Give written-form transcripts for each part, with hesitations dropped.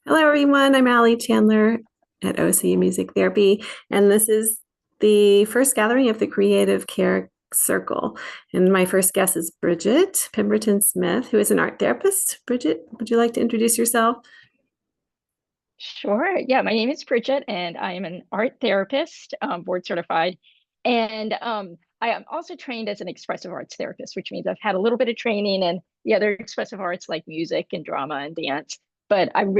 Hello, everyone. I'm Allie Chandler at OCU Music Therapy, and this is the first gathering of the Creative Care Circle. And my first guest is Bridget Pemberton-Smith, who is an art therapist. Bridget, would you like to introduce yourself? Sure. Yeah, my name is Bridget, and I am an art therapist, board certified. And I am also trained as an expressive arts therapist, which means I've had a little bit of training in the other expressive arts like music and drama and dance. But I'm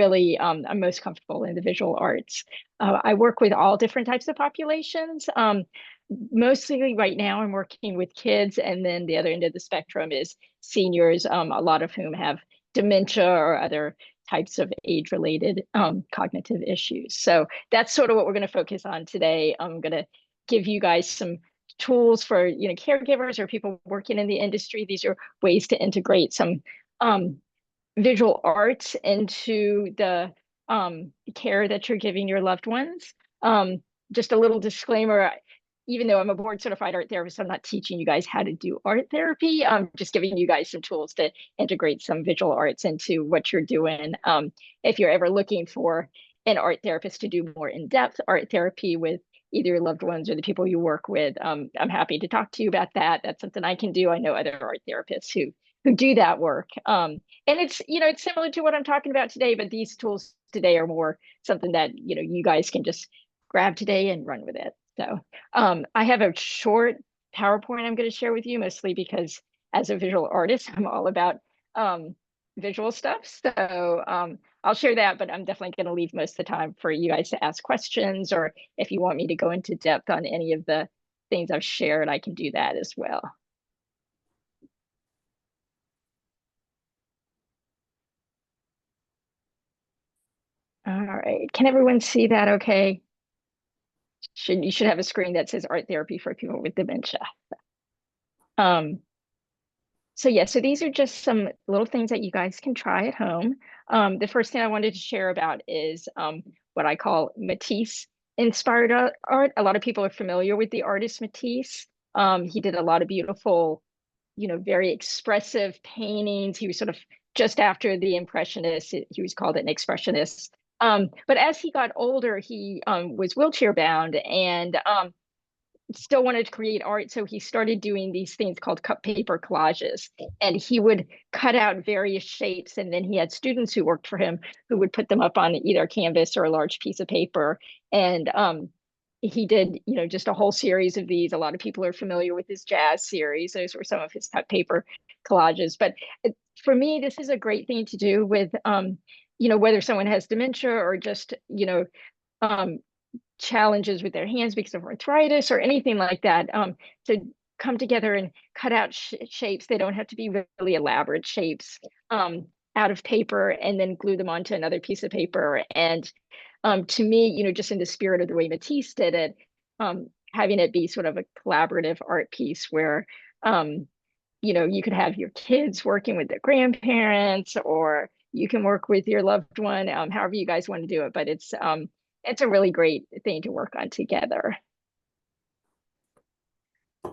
most comfortable in the visual arts. I work with all different types of populations. Mostly right now, I'm working with kids, and then the other end of the spectrum is seniors, a lot of whom have dementia or other types of age-related cognitive issues. So that's sort of what we're going to focus on today. I'm going to give you guys some tools for caregivers or people working in the industry. These are ways to integrate some um, visual arts into the care that you're giving your loved ones. Um, just a little disclaimer, even though I'm a board certified art therapist, I'm not teaching you guys how to do art therapy. I'm just giving you guys some tools to integrate some visual arts into what you're doing. If you're ever looking for an art therapist to do more in-depth art therapy with either your loved ones or the people you work with, I'm happy to talk to you about that. That's something I can do. I know other art therapists who do that work. And it's similar to what I'm talking about today, but these tools today are more something that you guys can just grab today and run with it. So I have a short PowerPoint I'm going to share with you, mostly because as a visual artist, I'm all about um, visual stuff. So I'll share that, but I'm definitely going to leave most of the time for you guys to ask questions, or if you want me to go into depth on any of the things I've shared, I can do that as well. All right. Can everyone see that okay? You should have a screen that says art therapy for people with dementia. Um, so yeah, so these are just some little things that you guys can try at home. The first thing I wanted to share about is what I call Matisse inspired art. A lot of people are familiar with the artist Matisse. He did a lot of beautiful, very expressive paintings. He was sort of just after the Impressionists. He was called an expressionist. But as he got older, he was wheelchair bound and still wanted to create art. So he started doing these things called cut paper collages. And he would cut out various shapes. And then he had students who worked for him who would put them up on either canvas or a large piece of paper. And he did, just a whole series of these. A lot of people are familiar with his jazz series. Those were some of his cut paper collages. But for me, this is a great thing to do with, whether someone has dementia or just, um, challenges with their hands because of arthritis or anything like that, to come together and cut out shapes. They don't have to be really elaborate shapes, out of paper, and then glue them onto another piece of paper. And to me, just in the spirit of the way Matisse did it, having it be sort of a collaborative art piece where you could have your kids working with their grandparents, or you can work with your loved one, however you guys want to do it. But it's a really great thing to work on together.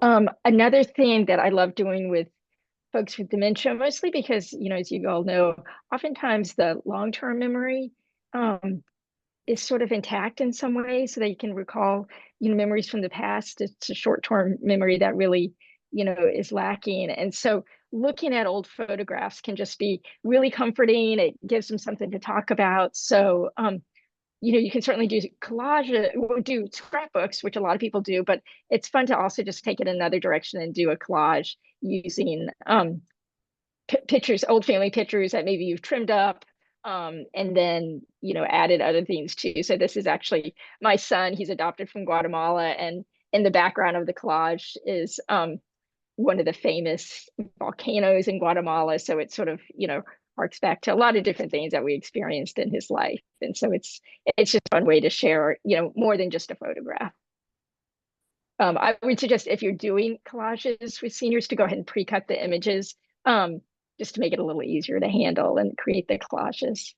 Another thing that I love doing with folks with dementia, mostly because, as you all know, oftentimes the long-term memory um, is sort of intact in some way, so that you can recall, memories from the past. It's a short-term memory that really, is lacking. And so looking at old photographs can just be really comforting. It gives them something to talk about. So you can certainly do collage, do scrapbooks, which a lot of people do, but it's fun to also just take it another direction and do a collage using pictures, old family pictures that maybe you've trimmed up, and then, added other things too. So this is actually my son. He's adopted from Guatemala, and in the background of the collage is one of the famous volcanoes in Guatemala. So it sort of, harks back to a lot of different things that we experienced in his life. And so it's just one way to share, more than just a photograph. I would suggest, if you're doing collages with seniors, to go ahead and pre-cut the images, um, just to make it a little easier to handle and create the collages.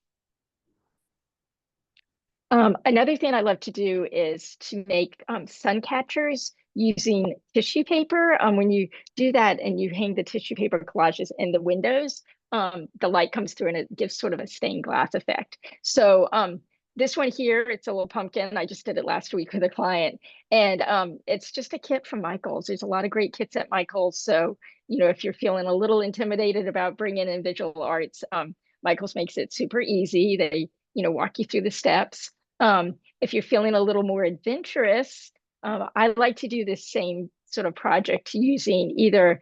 Another thing I love to do is to make sun catchers using tissue paper. When you do that and you hang the tissue paper collages in the windows, the light comes through and it gives sort of a stained glass effect. So this one here, it's a little pumpkin. I just did it last week with a client, and it's just a kit from Michaels. There's a lot of great kits at Michaels. So, if you're feeling a little intimidated about bringing in visual arts, Michaels makes it super easy. They, walk you through the steps. If you're feeling a little more adventurous, I like to do this same sort of project using either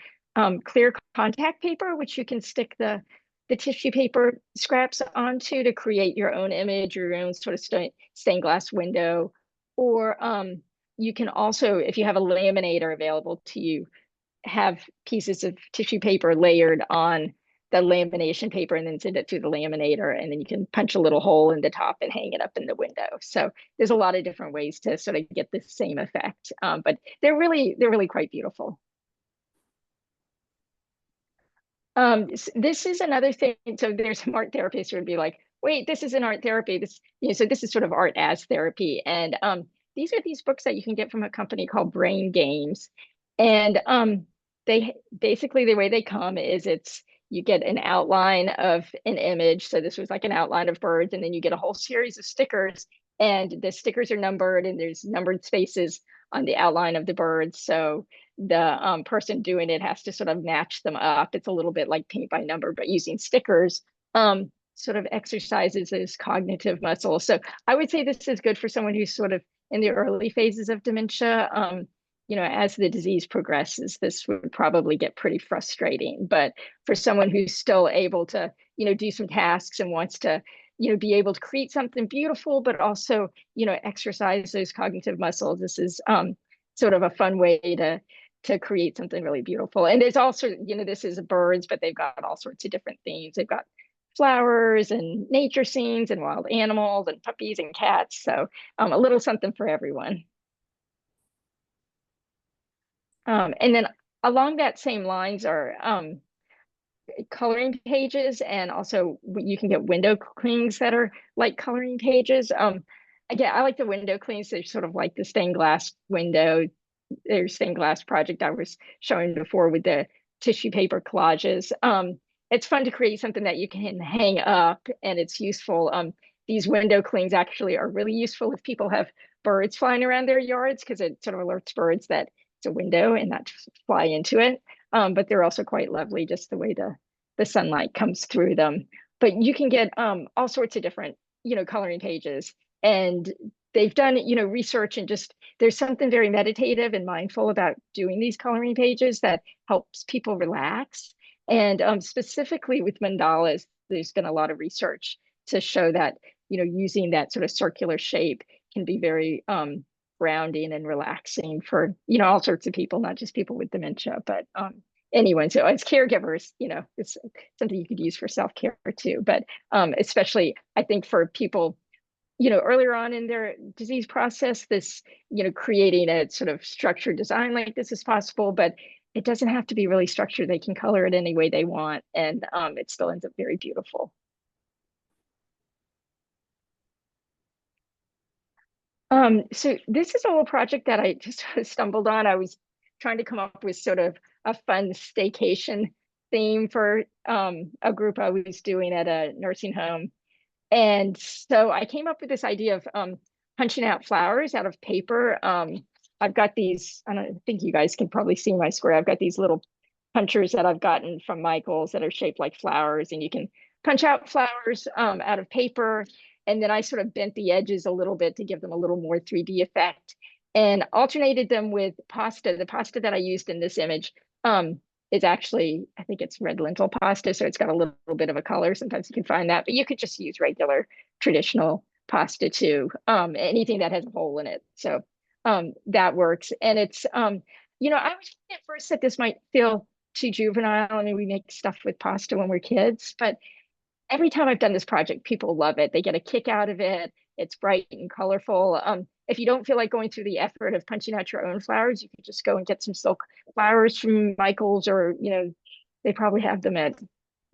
clear contact paper, which you can stick the tissue paper scraps onto to create your own image, your own sort of stained glass window. Or you can also, if you have a laminator available to you, have pieces of tissue paper layered on the lamination paper and then send it through the laminator, and then you can punch a little hole in the top and hang it up in the window. So there's a lot of different ways to sort of get the same effect, but they're really quite beautiful. This is another thing. So there's some art therapists who would be like, wait, this isn't art therapy. So this is sort of art as therapy. And these are these books that you can get from a company called Brain Games. And they basically, the way they come is you get an outline of an image. So this was like an outline of birds, and then you get a whole series of stickers, and the stickers are numbered, and there's numbered spaces on the outline of the birds. So the person doing it has to sort of match them up. It's a little bit like paint by number, but using stickers sort of exercises those cognitive muscles. So I would say this is good for someone who's sort of in the early phases of dementia. As the disease progresses, this would probably get pretty frustrating. But for someone who's still able to, do some tasks and wants to, be able to create something beautiful, but also, exercise those cognitive muscles, this is sort of a fun way to create something really beautiful. And there's also, this is birds, but they've got all sorts of different themes. They've got flowers and nature scenes and wild animals and puppies and cats. So a little something for everyone. And then along that same lines are coloring pages, and also you can get window clings that are like coloring pages. Again, I like the window clings. They're sort of like the stained glass window, their stained glass project I was showing before with the tissue paper collages. It's fun to create something that you can hang up, and it's useful. These window clings actually are really useful if people have birds flying around their yards, because it sort of alerts birds that it's a window and not to fly into it. But they're also quite lovely, just the way the sunlight comes through them. But you can get all sorts of different, coloring pages, and they've done, research, and just there's something very meditative and mindful about doing these coloring pages that helps people relax. And specifically with mandalas, there's been a lot of research to show that, using that sort of circular shape can be very grounding and relaxing for, all sorts of people, not just people with dementia, but anyone. So as caregivers, it's something you could use for self-care too. But especially, I think for people, earlier on in their disease process, this, creating a sort of structured design like this is possible, but it doesn't have to be really structured. They can color it any way they want, and it still ends up very beautiful. So this is a little project that I just stumbled on. I was trying to come up with sort of a fun staycation theme for a group I was doing at a nursing home. And so I came up with this idea of punching out flowers out of paper. I've got these, I don't think you guys can probably see my square. I've got these little punchers that I've gotten from Michaels that are shaped like flowers, and you can punch out flowers out of paper. And then I sort of bent the edges a little bit to give them a little more 3D effect, and alternated them with pasta. The pasta that I used in this image is actually, I think it's red lentil pasta, so it's got a little bit of a color. Sometimes you can find that, but you could just use regular traditional pasta too, anything that has a hole in it. So that works. And it's, I was thinking at first that this might feel too juvenile. I mean, we make stuff with pasta when we're kids, but every time I've done this project, people love it. They get a kick out of it. It's bright and colorful. If you don't feel like going through the effort of punching out your own flowers, you can just go and get some silk flowers from Michaels, or, they probably have them at,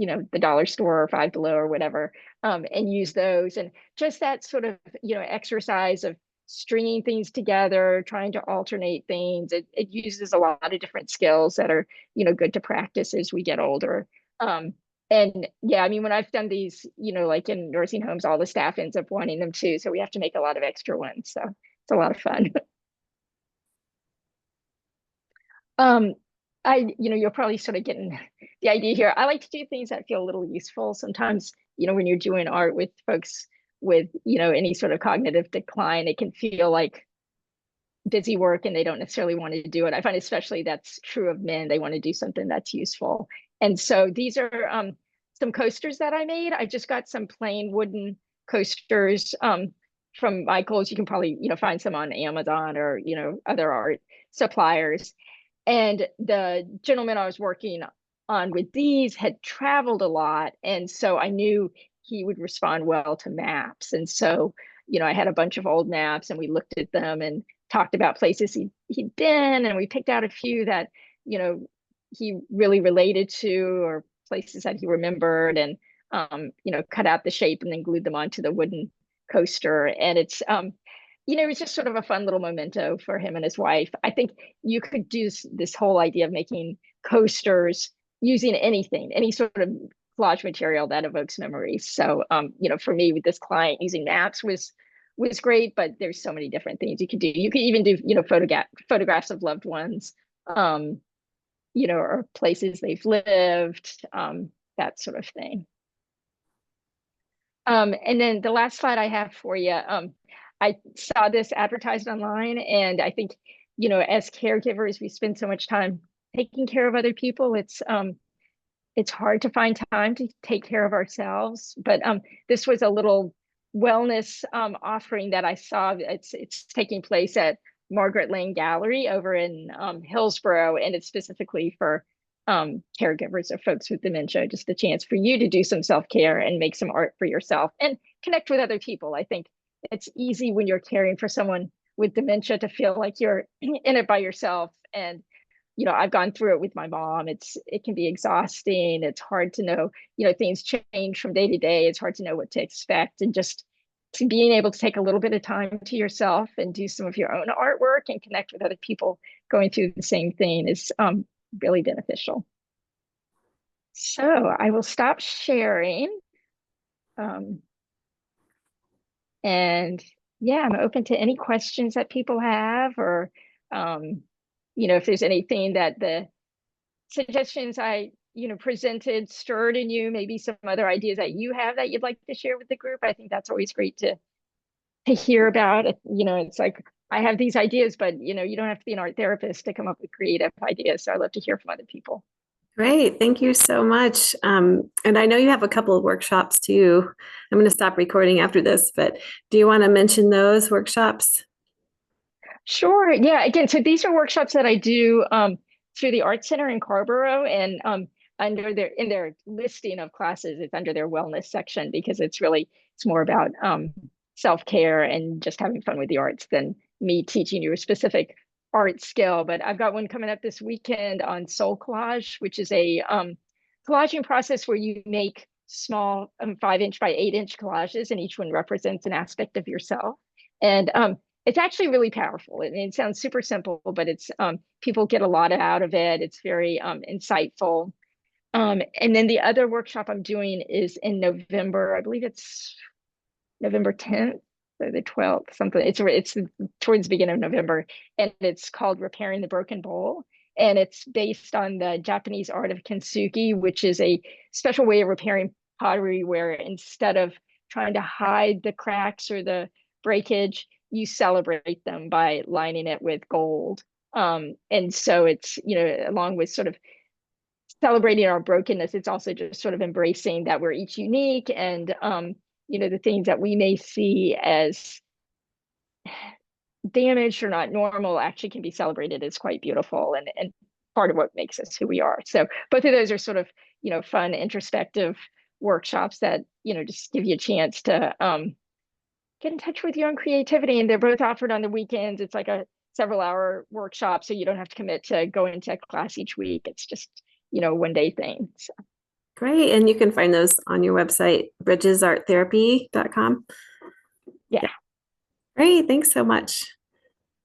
the dollar store or Five Below or whatever, and use those. And just that sort of, exercise of stringing things together, trying to alternate things. It uses a lot of different skills that are, good to practice as we get older. And yeah, I mean, when I've done these, like in nursing homes, all the staff ends up wanting them too. So we have to make a lot of extra ones. So it's a lot of fun. Um, you're probably sort of getting the idea here. I like to do things that feel a little useful. Sometimes, when you're doing art with folks with, any sort of cognitive decline, it can feel like busy work and they don't necessarily want to do it. I find especially that's true of men. They want to do something that's useful. And so these are some coasters that I made. I just got some plain wooden coasters from Michael's. You can probably, find some on Amazon or, other art suppliers. And the gentleman I was working on with these had traveled a lot. And so I knew he would respond well to maps. And so, I had a bunch of old maps and we looked at them and talked about places he'd been. And we picked out a few that, he really related to, or places that he remembered, and, cut out the shape and then glued them onto the wooden coaster. And it was just sort of a fun little memento for him and his wife. I think you could do this whole idea of making coasters using anything, any sort of collage material that evokes memories. So, for me with this client, using maps was great, but there's so many different things you could do. You could even do, photographs of loved ones, or places they've lived, that sort of thing. And then the last slide I have for you, I saw this advertised online, and I think, as caregivers, we spend so much time taking care of other people. It's hard to find time to take care of ourselves. But this was a little wellness offering that I saw. It's taking place at Margaret Lane Gallery over in Hillsborough, and it's specifically for caregivers of folks with dementia. Just a chance for you to do some self-care and make some art for yourself and connect with other people. I think it's easy when you're caring for someone with dementia to feel like you're in it by yourself. And I've gone through it with my mom. It can be exhausting. It's hard to know, things change from day to day. It's hard to know what to expect. And just to being able to take a little bit of time to yourself and do some of your own artwork and connect with other people going through the same thing is really beneficial. So I will stop sharing. And yeah, I'm open to any questions that people have, or if there's anything that the suggestions I presented stirred in you, maybe some other ideas that you have that you'd like to share with the group. I think that's always great to hear about. It's like I have these ideas, but you don't have to be an art therapist to come up with creative ideas. So I love to hear from other people. Great. Thank you so much. And I know you have a couple of workshops too. I'm going to stop recording after this, but do you want to mention those workshops? Sure. Yeah. Again, so these are workshops that I do through the Art Center in Carborough, and under their listing of classes, it's under their wellness section, because it's more about self-care and just having fun with the arts than me teaching you a specific art skill. But I've got one coming up this weekend on soul collage, which is a collaging process where you make small 5-inch by 8-inch collages, and each one represents an aspect of yourself. And it's actually really powerful. It sounds super simple, but it's people get a lot out of it. It's very insightful. And then the other workshop I'm doing is in November. I believe it's November 10th or the 12th, something. It's towards the beginning of November, and it's called Repairing the Broken Bowl. And it's based on the Japanese art of kintsugi, which is a special way of repairing pottery, where instead of trying to hide the cracks or the breakage, you celebrate them by lining it with gold. And so it's, along with sort of celebrating our brokenness, it's also just sort of embracing that we're each unique, and the things that we may see as damaged or not normal actually can be celebrated as quite beautiful and part of what makes us who we are. So both of those are sort of, fun, introspective workshops that, just give you a chance to get in touch with your own creativity. And they're both offered on the weekends. It's like a several-hour workshop, so you don't have to commit to going to class each week. It's just, one-day thing. So. Great. And you can find those on your website, bridgesarttherapy.com. Yeah. Great. Thanks so much.